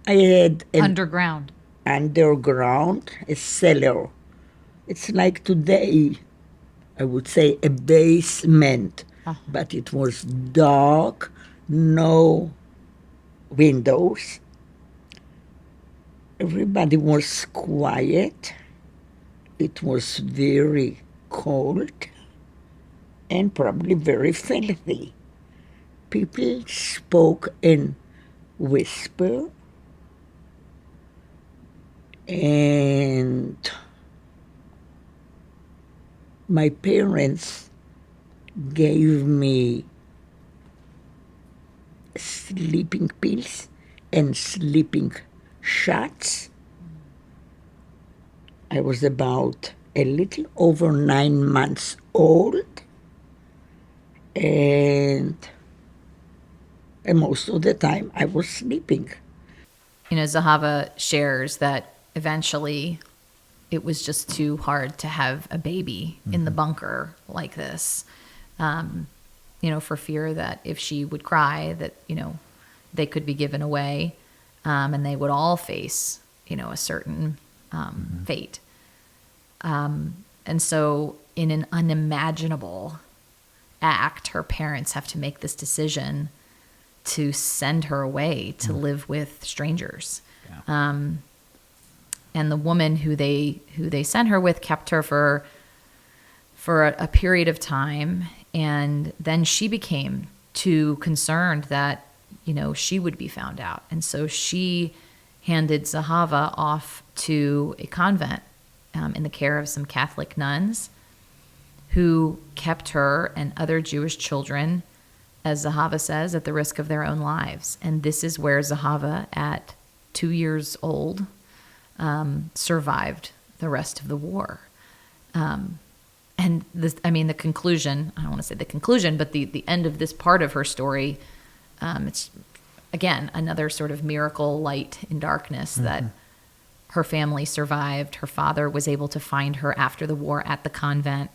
I had an Underground. underground, a cellar. It's like today, I would say a basement, but it was dark, no windows. Everybody was quiet. It was very cold and probably very filthy. People spoke in whisper, and my parents gave me sleeping pills and sleeping shots. I was about a little over 9 months old, and most of the time I was sleeping. Zahava shares that eventually it was just too hard to have a baby in the bunker like this, for fear that if she would cry, that, they could be given away, and they would all face, a certain fate. And so in an unimaginable act, her parents have to make this decision to send her away to live with strangers. Yeah. And the woman who they sent her with kept her for a period of time, and then she became too concerned that she would be found out, and so she handed Zahava off to a convent in the care of some Catholic nuns, who kept her and other Jewish children, as Zahava says, at the risk of their own lives. And this is where Zahava, at 2 years old, survived the rest of the war. And this, the conclusion, I don't want to say the conclusion, but the end of this part of her story, it's, again, another sort of miracle, light in darkness, that her family survived. Her father was able to find her after the war at the convent.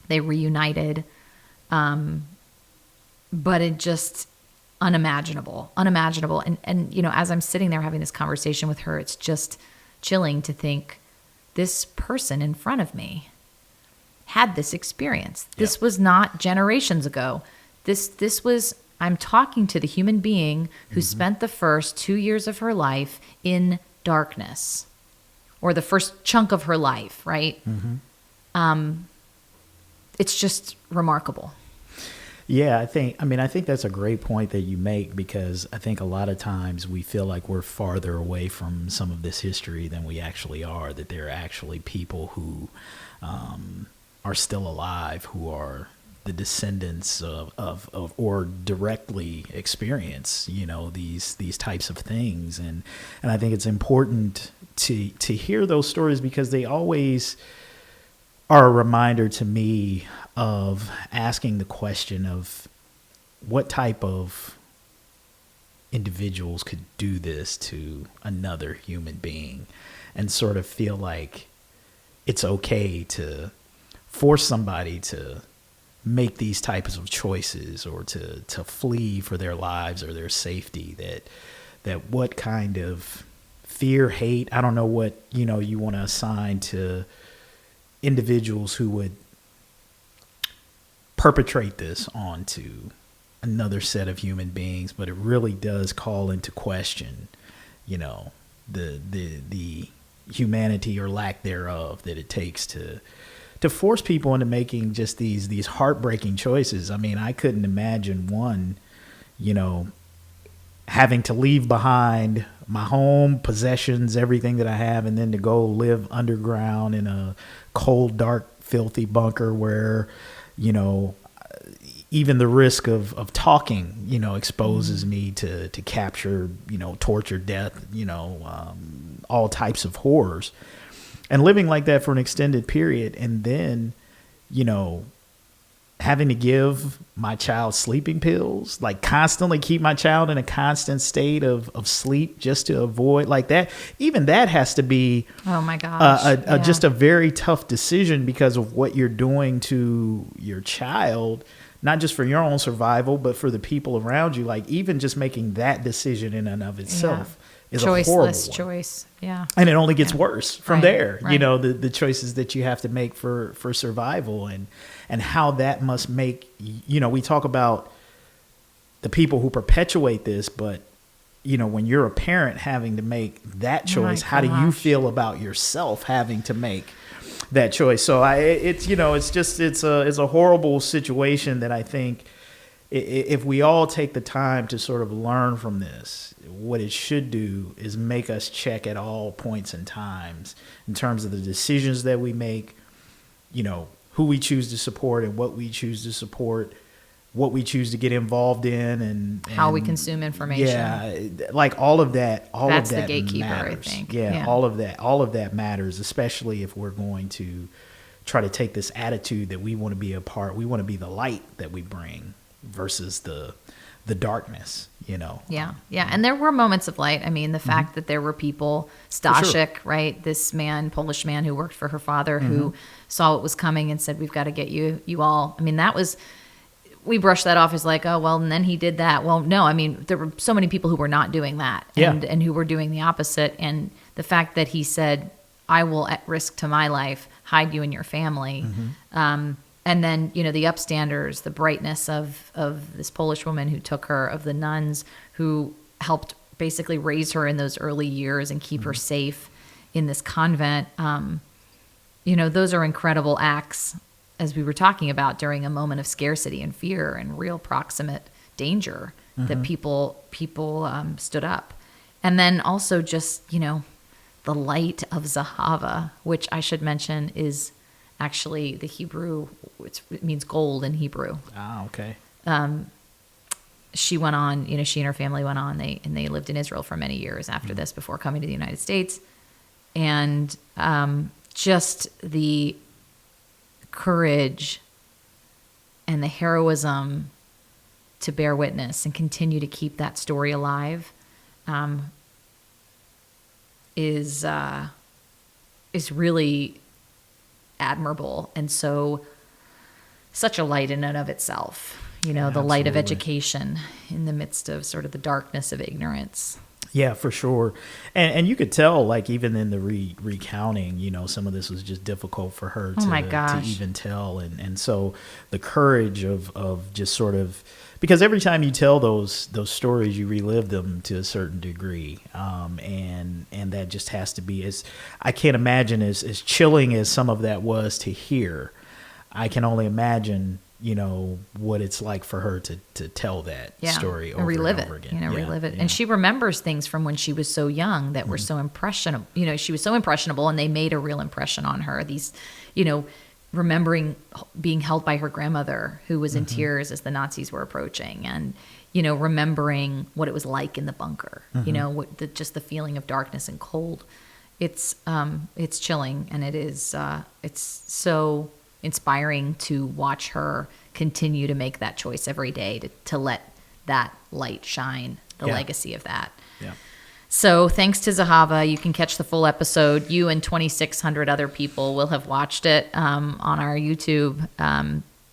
They reunited. But it just unimaginable. And, as I'm sitting there having this conversation with her, it's just chilling to think this person in front of me had this experience. This was not generations ago. This was, I'm talking to the human being who spent the first 2 years of her life in darkness, or the first chunk of her life, right? It's just remarkable. Yeah, I think that's a great point that you make, because I think a lot of times we feel like we're farther away from some of this history than we actually are, that there are actually people who are still alive, who are the descendants of or directly experience, these types of things. And I think it's important to hear those stories, because they always are a reminder to me of asking the question of what type of individuals could do this to another human being, and sort of feel like it's okay to force somebody to make these types of choices, or to flee for their lives or their safety. That what kind of fear, hate, I don't know what, you want to assign to individuals who would perpetrate this onto another set of human beings, but it really does call into question, the humanity or lack thereof that it takes to force people into making just these heartbreaking choices. I mean, I couldn't imagine one, having to leave behind my home, possessions, everything that I have, and then to go live underground in a cold, dark, filthy bunker where, even the risk of talking, exposes me to capture, torture, death, all types of horrors. And living like that for an extended period, and then, having to give my child sleeping pills, like constantly keep my child in a constant state of sleep just to avoid like that. Even that has to be, oh my gosh, just a very tough decision, because of what you're doing to your child, not just for your own survival, but for the people around you. Like, even just making that decision in and of itself is a horrible one. Choice. Yeah. And it only gets worse from there. Right. The choices that you have to make for survival, and how that must make, we talk about the people who perpetuate this, but when you're a parent having to make that choice, how do you feel about yourself having to make that choice? So it's a horrible situation that I think if we all take the time to sort of learn from this, what it should do is make us check at all points and times in terms of the decisions that we make, who we choose to support and what we choose to support, what we choose to get involved in, and how we consume information. Yeah, like all of that. That's of that the gatekeeper, matters. I think. Yeah, all of that matters, especially if we're going to try to take this attitude that we want to be a part. We want to be the light that we bring versus the darkness. Yeah. And there were moments of light. I mean, the fact that there were people, Stashik, right? This man, Polish man who worked for her father, who saw what was coming and said, "We've got to get you all." I mean, we brushed that off as like, oh, well, and then he did that. Well, no, I mean, there were so many people who were not doing that and who were doing the opposite. And the fact that he said, "I will, at risk to my life, hide you and your family." And then, the upstanders, the brightness of this Polish woman who took her, of the nuns who helped basically raise her in those early years and keep her safe in this convent. Those are incredible acts, as we were talking about, during a moment of scarcity and fear and real proximate danger that people stood up. And then also just, the light of Zahava, which I should mention is actually the Hebrew, it means gold in Hebrew. Ah, okay. She went on, she and her family went on, they lived in Israel for many years after this, before coming to the United States. And just the courage and the heroism to bear witness and continue to keep that story alive is really admirable, and such a light in and of itself. The light of education in the midst of sort of the darkness of ignorance. Yeah, for sure. And you could tell, like, even in the recounting, some of this was just difficult for her to even tell. And so the courage of just sort of, because every time you tell those stories, you relive them to a certain degree. And that just has to be, I can't imagine as chilling as some of that was to hear. I can only imagine, what it's like for her to tell that story over and over again. Relive it. And she remembers things from when she was so young that were so impressionable. She was so impressionable, and they made a real impression on her. These, remembering being held by her grandmother, who was in tears as the Nazis were approaching, and remembering what it was like in the bunker. Just the feeling of darkness and cold. It's chilling, and it's so inspiring to watch her continue to make that choice every day to let that light shine, the legacy of that. Yeah. So thanks to Zahava, you can catch the full episode. You and 2,600 other people will have watched it on our YouTube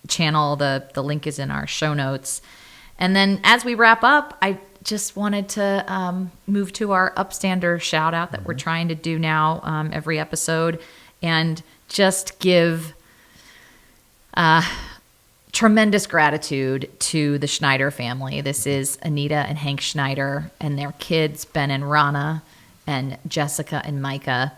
channel. The link is in our show notes. And then as we wrap up, I just wanted to move to our Upstander shout out that we're trying to do now every episode, and just give tremendous gratitude to the Schneider family. This is Anita and Hank Schneider and their kids, Ben and Rana, and Jessica and Micah,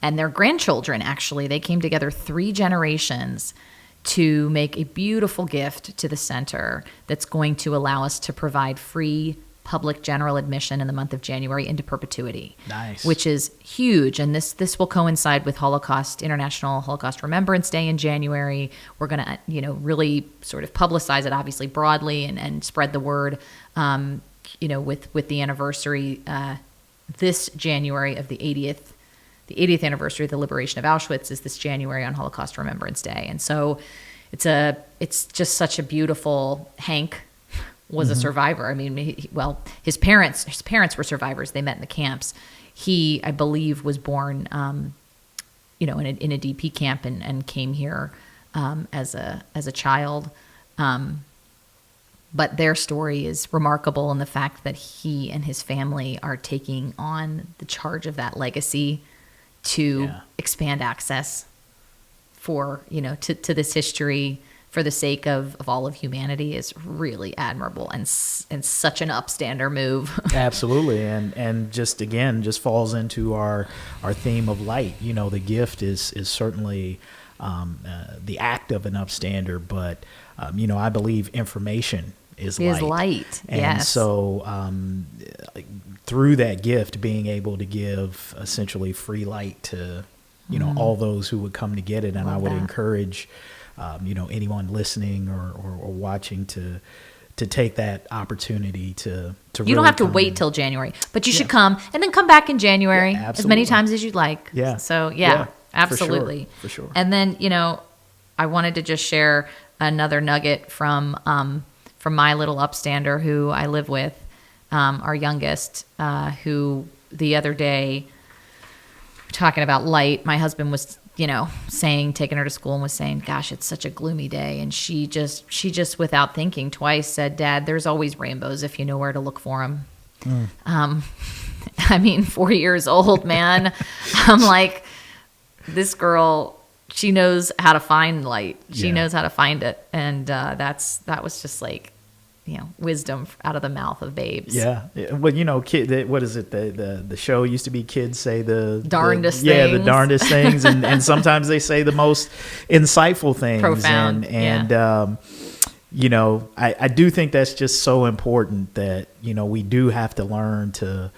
and their grandchildren, actually. They came together 3 generations to make a beautiful gift to the center that's going to allow us to provide free public general admission in the month of January into perpetuity. Nice. Which is huge. And this will coincide with International Holocaust Remembrance Day in January. We're going to, really sort of publicize it, obviously, broadly and spread the word, with the anniversary this January of the 80th anniversary of the liberation of Auschwitz is this January on Holocaust Remembrance Day. And so it's just such a beautiful. Hank was a survivor. I mean, his parents were survivors. They met in the camps. He, I believe, was born, in a DP camp and came here as a child. But their story is remarkable in the fact that he and his family are taking on the charge of that legacy to expand access for, to this history for the sake of all of humanity is really admirable and such an upstander move. Absolutely. And just falls into our theme of light. The gift is certainly the act of an upstander, but I believe information is light. And yes. So through that gift, being able to give essentially free light to all those who would come to get it. And I would encourage anyone listening or watching to take that opportunity to you don't have to wait till January, but you should come and then come back in January as many times as you'd like. Yeah. So absolutely. For sure. And then, I wanted to just share another nugget from my little upstander who I live with, our youngest, who the other day, talking about light, my husband was taking her to school and was saying, gosh, it's such a gloomy day. And she just without thinking twice said, Dad, there's always rainbows if you know where to look for them. 4 years old, man. I'm like, this girl, she knows how to find light. She knows how to find it. And that was just like, wisdom out of the mouth of babes. Yeah. Well, kid, what is it? The show used to be kids say the darndest things. Yeah, the darndest things. And sometimes they say the most insightful things. Profound. I do think that's just so important that, we do have to learn to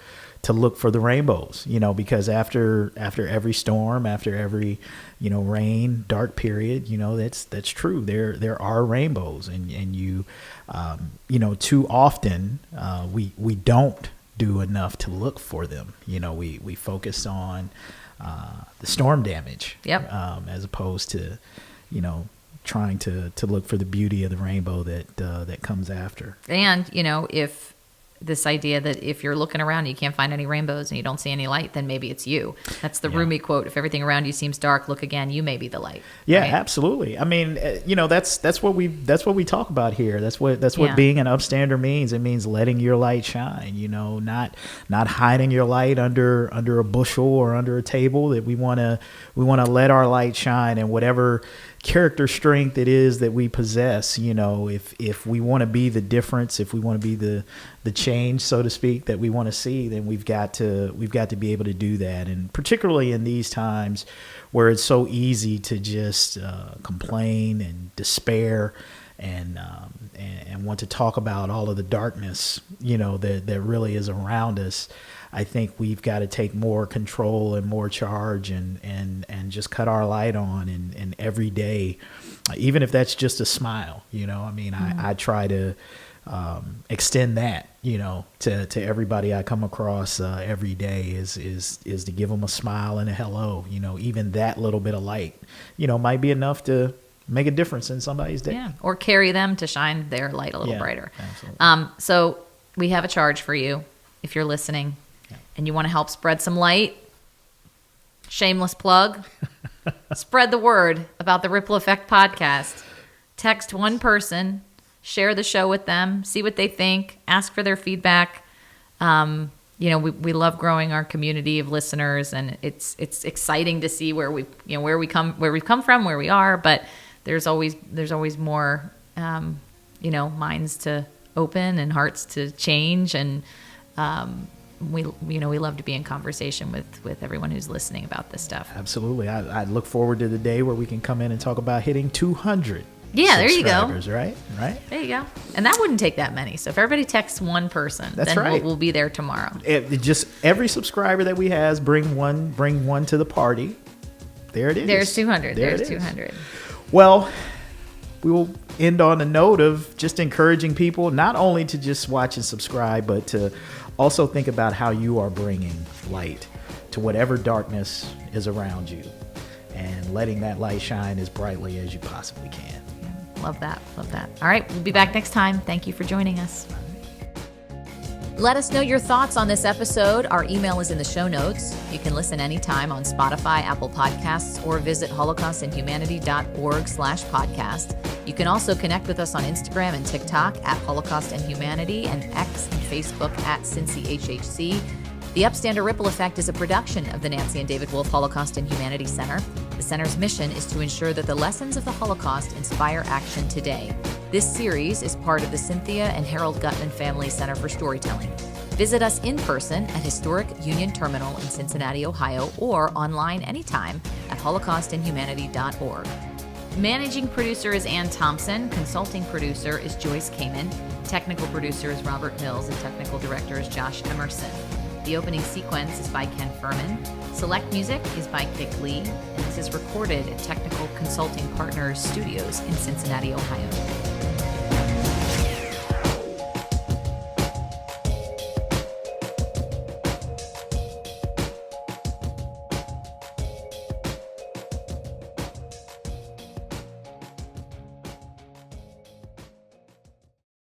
look for the rainbows, because after every storm, after every, rain, dark period, that's true. There are rainbows and you, too often, we don't do enough to look for them. We focus on, the storm damage, as opposed to, trying to look for the beauty of the rainbow that comes after. And, if this idea that if you're looking around and you can't find any rainbows and you don't see any light, then maybe it's you. That's the Rumi quote. If everything around you seems dark, look again. You may be the light. Yeah, right? Absolutely. I mean, that's what we talk about here. That's what being an upstander means. It means letting your light shine. Not hiding your light under a bushel or under a table. That we want to let our light shine, and whatever character strength it is that we possess, if we want to be the difference, if we want to be the change, so to speak, that we want to see, then we've got to be able to do that. And particularly in these times where it's so easy to just complain and despair and want to talk about all of the darkness, that really is around us. I think we've got to take more control and more charge and and just cut our light on, and every day, even if that's just a smile, I mean, I try to extend that, to everybody I come across every day is to give them a smile and a hello. Even that little bit of light, might be enough to make a difference in somebody's day. Yeah, or carry them to shine their light a little brighter. Absolutely. So we have a charge for you if you're listening and you want to help spread some light. Shameless plug. Spread the word about the Ripple Effect podcast. Text one person, share the show with them, see what they think, ask for their feedback. We love growing our community of listeners, and it's exciting to see where we've come from, where we are, but there's always more minds to open and hearts to change, and we love to be in conversation with everyone who's listening about this stuff. Absolutely. I look forward to the day where we can come in and talk about hitting 200. Yeah, there you go. Right? There you go. And that wouldn't take that many. So if everybody texts one person, that's then right. we'll be there tomorrow. It just every subscriber that we has bring one to the party. There it is. There's 200. There's 200. Well, we will end on a note of just encouraging people not only to just watch and subscribe, but to also think about how you are bringing light to whatever darkness is around you, and letting that light shine as brightly as you possibly can. Love that. All right, we'll be back next time. Thank you for joining us. Let us know your thoughts on this episode. Our email is in the show notes. You can listen anytime on Spotify, Apple Podcasts, or visit holocaustandhumanity.org/podcast. You can also connect with us on Instagram and TikTok at Holocaust and Humanity, and X and Facebook at CincyHHC. The Upstander Ripple Effect is a production of the Nancy and David Wolf Holocaust and Humanity Center. The center's mission is to ensure that the lessons of the Holocaust inspire action today. This series is part of the Cynthia and Harold Gutman Family Center for Storytelling. Visit us in person at Historic Union Terminal in Cincinnati, Ohio, or online anytime at holocaustandhumanity.org. Managing producer is Ann Thompson. Consulting producer is Joyce Kamen. Technical producer is Robert Mills. And technical director is Josh Emerson. The opening sequence is by Ken Furman. Select music is by Kick Lee. And this is recorded at Technical Consulting Partners Studios in Cincinnati, Ohio.